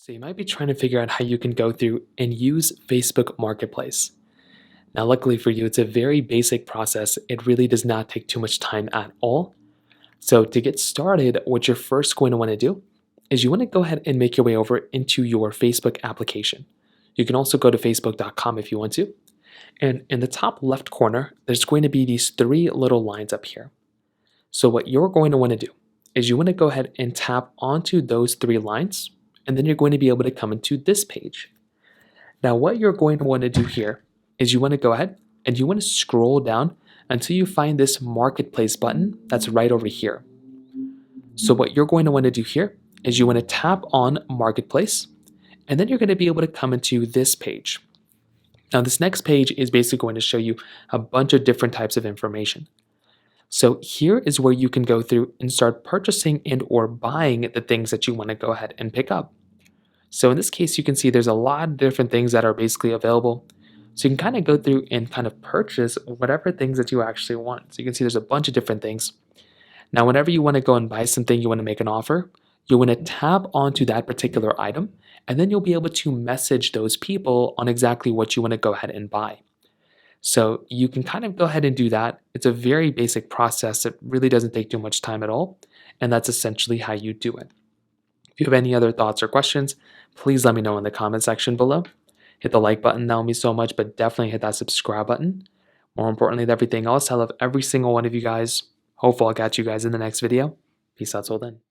So you might be trying to figure out how you can go through and use Facebook Marketplace. Now, luckily for you, it's a very basic process. It really does not take too much time at all. So to get started, what you're first going to want to do is you want to go ahead and make your way over into your Facebook application. You can also go to facebook.com if you want to. And in the top left corner, there's going to be these three little lines up here. So what you're going to want to do is you want to go ahead and tap onto those three lines, and then you're going to be able to come into this page. Now, what you're going to want to do here is you want to go ahead and you want to scroll down until you find this marketplace button that's right over here. So what you're going to want to do here is you want to tap on marketplace, and then you're going to be able to come into this page. Now, this next page is basically going to show you a bunch of different types of information. So here is where you can go through and start purchasing and or buying the things that you want to go ahead and pick up. So in this case, you can see there's a lot of different things that are basically available. So you can kind of go through and kind of purchase whatever things that you actually want. So you can see there's a bunch of different things. Now, whenever you want to go and buy something, you want to make an offer, you want to tap onto that particular item, and then you'll be able to message those people on exactly what you want to go ahead and buy. So you can kind of go ahead and do that. It's a very basic process. It really doesn't take too much time at all. And that's essentially how you do it. If you have any other thoughts or questions, please let me know in the comment section below. Hit the like button, that will mean so much, but definitely hit that subscribe button. More importantly than everything else, I love every single one of you guys. Hopefully I'll catch you guys in the next video. Peace out till then.